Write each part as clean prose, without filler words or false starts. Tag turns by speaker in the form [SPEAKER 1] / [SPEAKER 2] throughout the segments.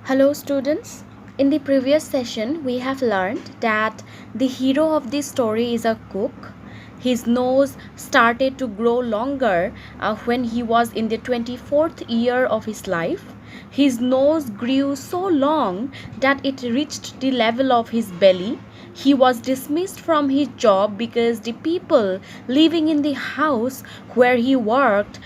[SPEAKER 1] Hello, students. In the previous session, we have learned that the hero of this story is a cook. His nose started to grow longer when he was in the 24th year of his life. His nose grew so long that it reached the level of his belly. He was dismissed from his job because the people living in the house where he worked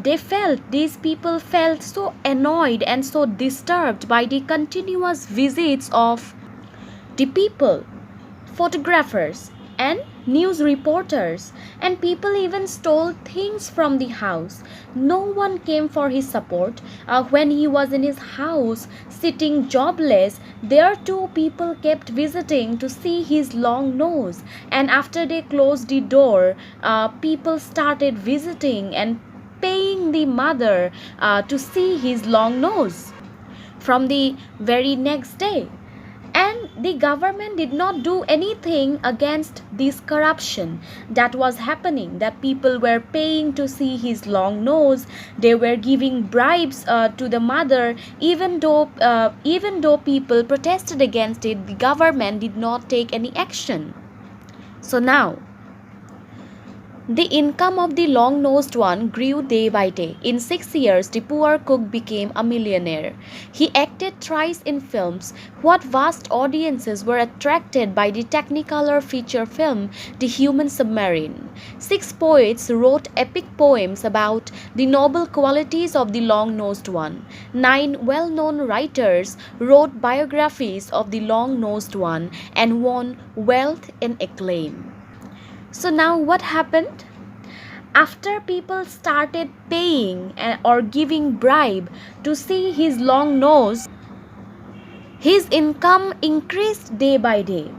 [SPEAKER 1] these people felt so annoyed and so disturbed by the continuous visits of the people, photographers, and news reporters, and people even stole things from the house. No one came for his support. When he was in his house sitting jobless, there too people kept visiting to see his long nose, and after they closed the door, people started visiting and paying the mother to see his long nose from the very next day. And the government did not do anything against this corruption that was happening, that people were paying to see his long nose. They were giving bribes to the mother. Even though people protested against it, the government did not take any action. So now the income of the long-nosed one grew day by day. In 6 years, the poor cook became a millionaire. He acted thrice in films. What vast audiences were attracted by the Technicolor feature film, The Human Submarine. 6 poets wrote epic poems about the noble qualities of the long-nosed one. 9 well-known writers wrote biographies of the long-nosed one and won wealth and acclaim. So now what happened? After people started paying or giving bribe to see his long nose, his income increased day by day.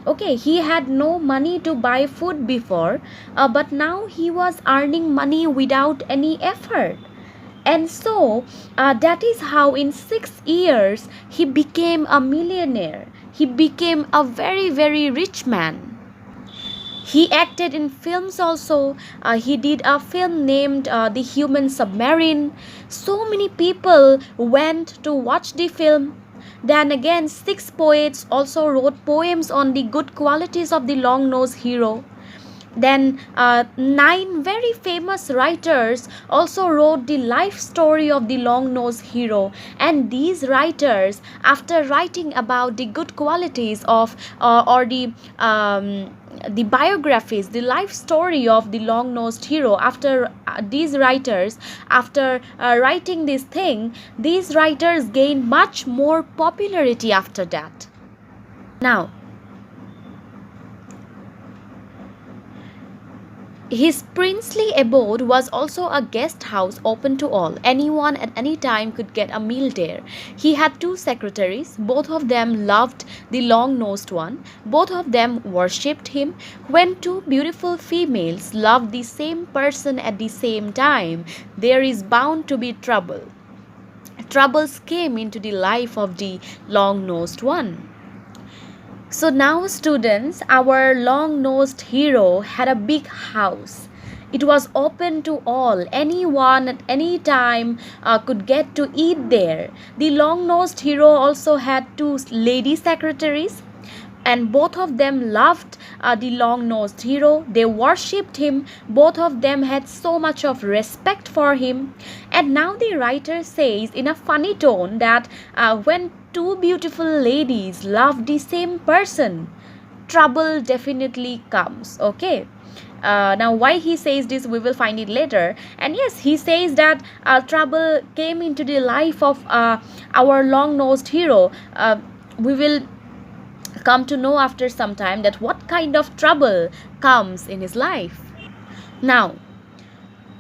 [SPEAKER 1] Okay, he had no money to buy food before, but now he was earning money without any effort. And so that is how in 6 years he became a millionaire. He became a very, very rich man. He acted in films also. He did a film named The Human Submarine. So many people went to watch the film. Then again, 6 poets also wrote poems on the good qualities of the long-nosed hero. Then 9 very famous writers also wrote the life story of the long-nosed hero, and these writers, after writing about the good qualities of or the biographies, the life story of the long-nosed hero, after these writers, after writing this thing, these writers gained much more popularity after that. Now, his princely abode was also a guest house open to all. Anyone at any time could get a meal there. He had 2 secretaries. Both of them loved the long-nosed one. Both of them worshipped him. When 2 beautiful females love the same person at the same time, there is bound to be trouble. Troubles came into the life of the long-nosed one. So now, students, our long-nosed hero had a big house. It was open to all. Anyone at any time could get to eat there. The long-nosed hero also had 2 lady secretaries, and both of them loved the long-nosed hero. They worshipped him. Both of them had so much of respect for him. And now the writer says in a funny tone that when 2 beautiful ladies love the same person, trouble definitely comes. Okay. Now why he says this, we will find it later. And yes, he says that trouble came into the life of our long-nosed hero. We will come to know after some time that what kind of trouble comes in his life. Now,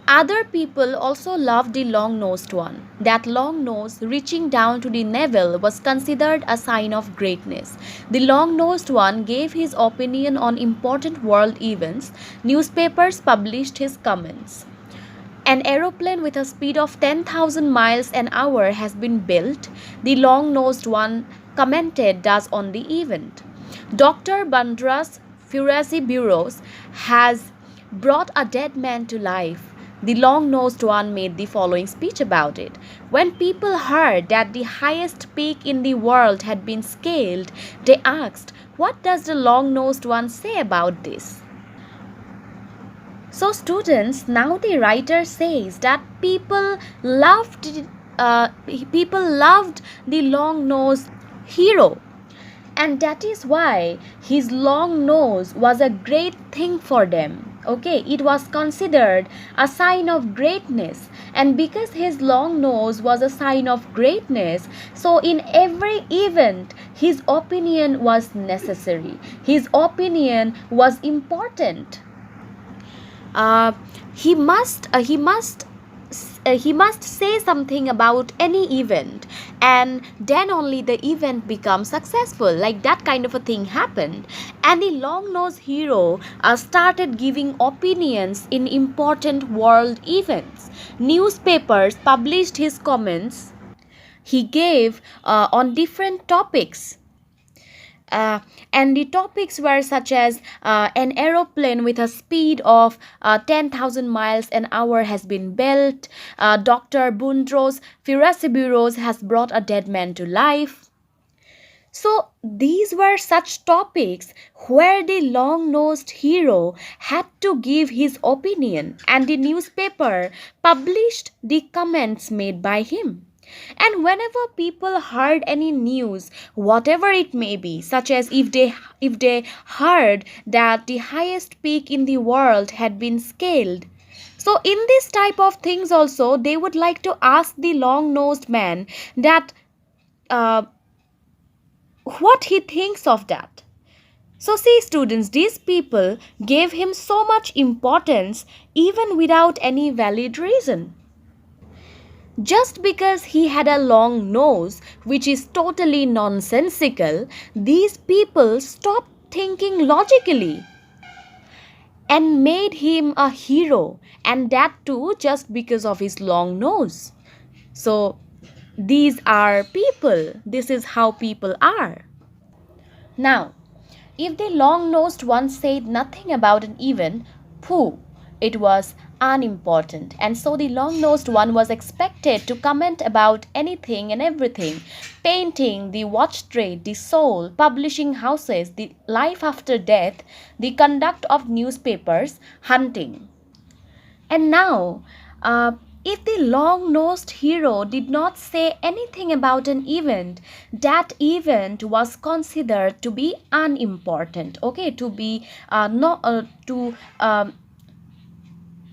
[SPEAKER 1] other people also loved the long-nosed one. That long nose reaching down to the navel was considered a sign of greatness. The long-nosed one gave his opinion on important world events. Newspapers published his comments. An aeroplane with a speed of 10,000 miles an hour has been built. The long-nosed one commented thus on the event. Dr. Bandra's Fugazi Bureaus has brought a dead man to life. The long-nosed one made the following speech about it. When people heard that the highest peak in the world had been scaled, they asked, "What does the long nosed one say about this?" So, students, now the writer says that uh, people loved the long nosed hero, and that is why his long nose was a great thing for them. Okay, it was considered a sign of greatness, and because his long nose was a sign of greatness, so in every event his opinion was necessary, his opinion was important. uh, he must say something about any event, and then only the event becomes successful, like that kind of a thing happened. And the long nosed hero started giving opinions in important world events. Newspapers published his comments he gave on different topics. uh, and the topics were such as an aeroplane with a speed of 10,000 miles an hour has been built, Dr. Bundro's Firaciburos has brought a dead man to life. So these were such topics where the long nosed hero had to give his opinion, and the newspaper published the comments made by him. And whenever people heard any news, whatever it may be, such as if they heard that the highest peak in the world had been scaled, so in this type of things also they would like to ask the long nosed man that uh, what he thinks of that. So, see, students, these people gave him so much importance even without any valid reason. Just because he had a long nose, which is totally nonsensical, these people stopped thinking logically and made him a hero, and that too just because of his long nose. So, these are people. This is how people are. Now, if the long nosed one said nothing about an event, pooh, it was unimportant. And so the long nosed one was expected to comment about anything and everything: painting, the watch trade, the soul, publishing houses, the life after death, the conduct of newspapers, hunting. And now, if the long nosed hero did not say anything about an event, that event was considered to be unimportant, okay, to be no to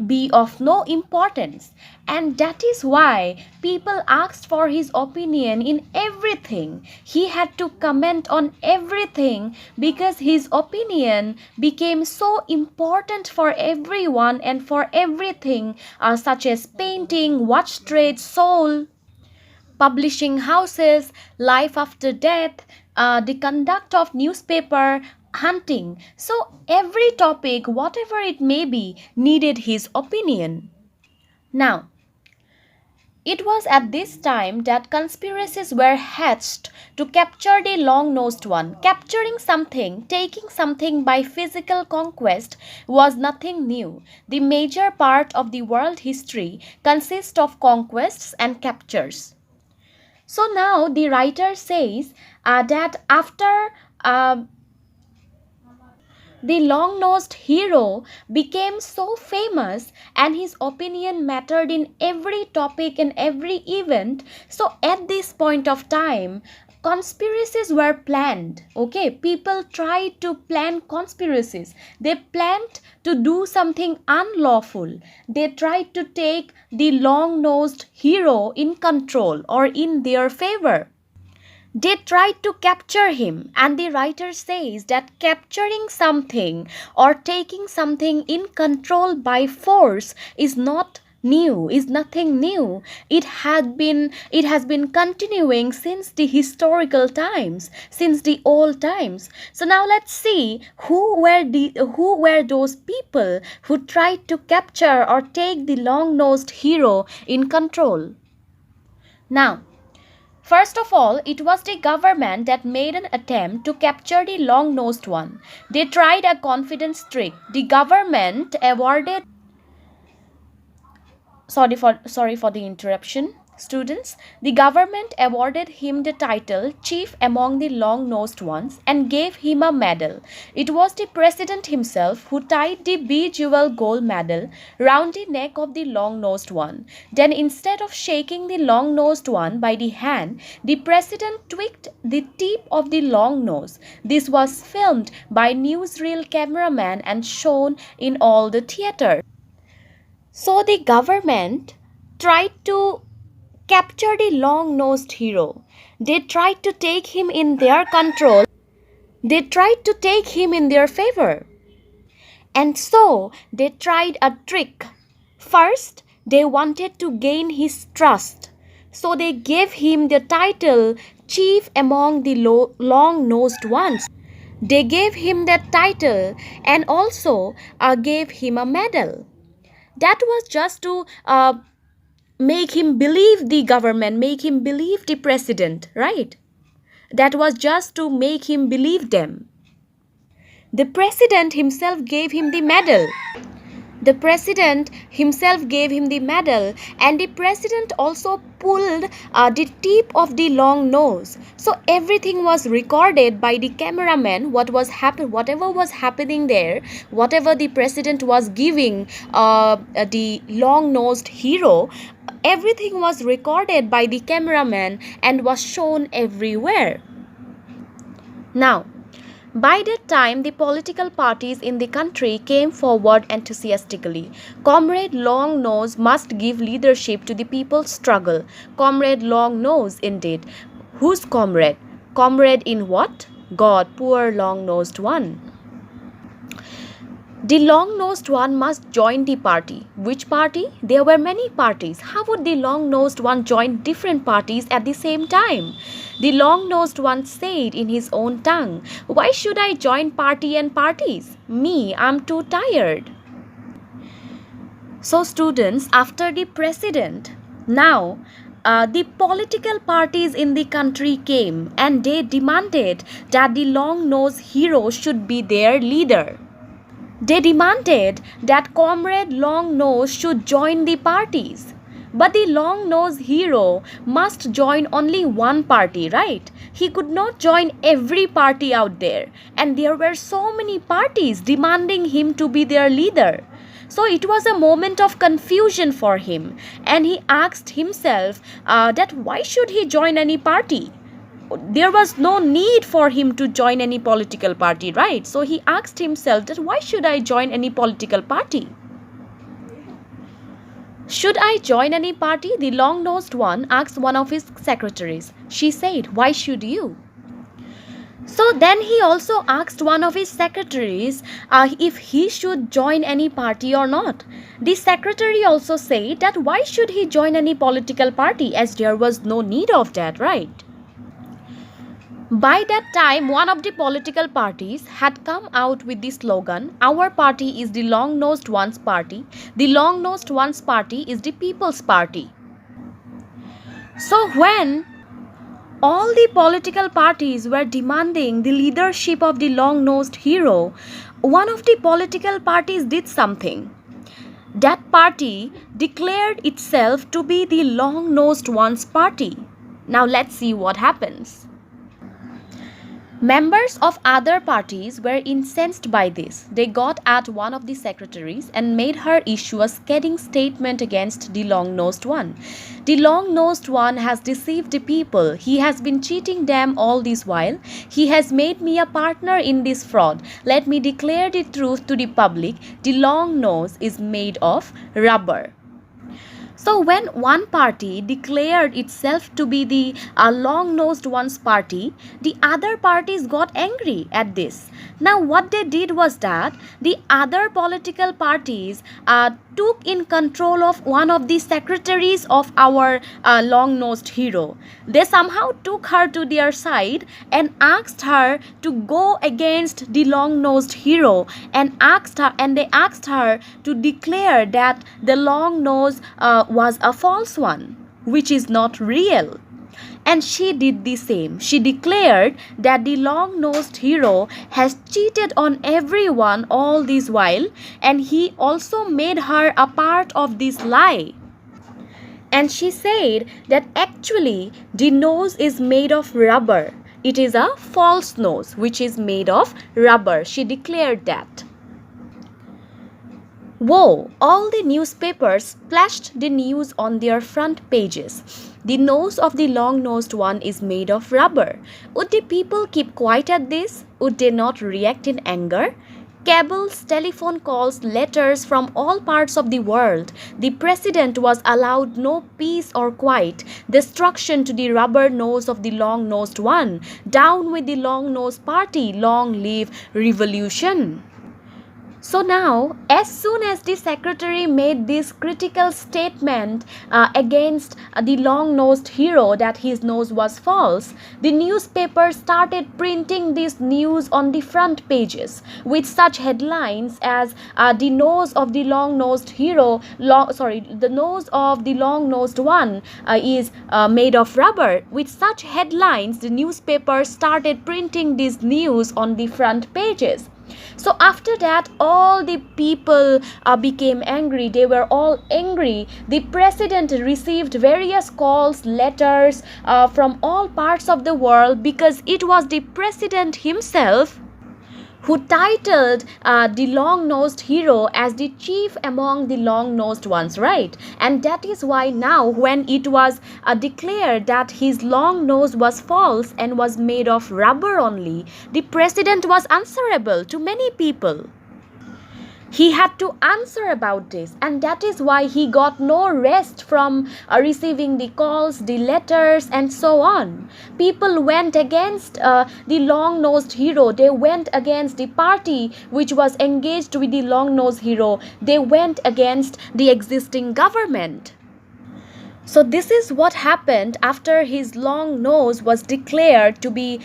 [SPEAKER 1] be of no importance. And that is why people asked for his opinion in everything. He had to comment on everything because his opinion became so important for everyone and for everything, such as painting, watch trade, soul, publishing houses, life after death, the conduct of newspaper, hunting. So every topic, whatever it may be, needed his opinion. Now, it was at this time that conspiracies were hatched to capture the long nosed one. Capturing something, taking something by physical conquest was nothing new. The major part of the world history consists of conquests and captures. So now the writer says that after the long nosed hero became so famous and his opinion mattered in every topic and every event. So, at this point of time, conspiracies were planned. Okay, people tried to plan conspiracies, they planned to do something unlawful, they tried to take the long nosed hero in control or in their favor. They tried to capture him, and the writer says that capturing something or taking something in control by force is not new, is nothing new. It has been continuing since the historical times, since the old times. So now let's see who were those people who tried to capture or take the long-nosed hero in control. Now, first of all, it was the government that made an attempt to capture the long nosed one. They tried a confidence trick. The government awarded sorry for the interruption. Students, the government awarded him the title Chief Among the Long Nosed Ones and gave him a medal. It was the president himself who tied the bejeweled gold medal round the neck of the long nosed one. Then, instead of shaking the long nosed one by the hand, the president tweaked the tip of the long nose. This was filmed by newsreel cameraman and shown in all the theaters. So the government tried to capture the long nosed hero. They tried to take him in their control. They tried to take him in their favor. And so they tried a trick. First, they wanted to gain his trust. So they gave him the title Chief Among the Long Nosed Ones. They gave him that title and also gave him a medal. That was just to make him believe the government, make him believe the president, right? That was just to make him believe them. The president himself gave him the medal. The president himself gave him the medal, and the president also pulled the tip of the long nose. So everything was recorded by the cameraman. Whatever was happening there, whatever the president was giving the long-nosed hero, everything was recorded by the cameraman and was shown everywhere. Now, by that time, the political parties in the country came forward enthusiastically. Comrade Long Nose must give leadership to the people's struggle. Comrade Long Nose, indeed. Whose comrade? Comrade in what? God, poor long-nosed one. The long-nosed one must join the party. Which party? There were many parties. How would the long-nosed one join different parties at the same time? The long-nosed one said in his own tongue, "Why should I join party and parties? Me, I'm too tired." So students, after the president, now the political parties in the country came and they demanded that the long-nosed hero should be their leader. They demanded that Comrade Long Nose should join the parties. But the long nosed hero must join only one party, right? He could not join every party out there. And there were so many parties demanding him to be their leader. So it was a moment of confusion for him. And he asked himself that why should he join any party? There was no need for him to join any political party, right? So he asked himself that why should I join any political party? Should I join any party? The long-nosed one asked one of his secretaries. She said, "Why should you?" So then he also asked one of his secretaries if he should join any party or not. The secretary also said that why should he join any political party, as there was no need of that, right? By that time, one of the political parties had come out with the slogan, "Our party is the long-nosed one's party. The long-nosed one's party is the people's party." So when all the political parties were demanding the leadership of the long-nosed hero, one of the political parties did something. That party declared itself to be the long-nosed one's party. Now let's see what happens. Members of other parties were incensed by this. They got at one of the secretaries and made her issue a scathing statement against the long-nosed one. "The long-nosed one has deceived the people. He has been cheating them all this while. He has made me a partner in this fraud. Let me declare the truth to the public. The long nose is made of rubber." So when one party declared itself to be the long-nosed one's party, the other parties got angry at this. Now what they did was that the other political parties took in control of one of the secretaries of our long-nosed hero. They somehow took her to their side and asked her to go against the long-nosed hero and they asked her to declare that the long nose was a false one, which is not real. And she did the same. She declared that the long-nosed hero has cheated on everyone all this while, and he also made her a part of this lie. And she said that actually the nose is made of rubber. It is a false nose which is made of rubber. She declared that. Whoa, all the newspapers splashed the news on their front pages. The nose of the long-nosed one is made of rubber. Would the people keep quiet at this? Would they not react in anger? Cables, telephone calls, letters from all parts of the world. The president was allowed no peace or quiet. Destruction to the rubber nose of the long-nosed one. Down with the long-nosed party. Long live revolution. So now, as soon as the secretary made this critical statement against the long-nosed hero that his nose was false, the newspaper started printing this news on the front pages with such headlines as the nose of the long-nosed hero, the nose of the long-nosed one is made of rubber. With such headlines, the newspaper started printing this news on the front pages. So after that, all the people became angry. They were all angry. The president received various calls, letters from all parts of the world, because it was the president himself who titled the long-nosed hero as the chief among the long-nosed ones, right? And that is why now, when it was declared that his long nose was false and was made of rubber only, the president was answerable to many people. He had to answer about this, and that is why he got no rest from receiving the calls, the letters, and so on. People went against the long-nosed hero. They went against the party which was engaged with the long-nosed hero. They went against the existing government. So this is what happened after his long nose was declared to be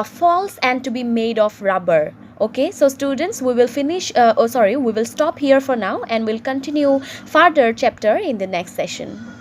[SPEAKER 1] false and to be made of rubber. Okay, so students, we will we will stop here for now, and we'll continue further chapter in the next session.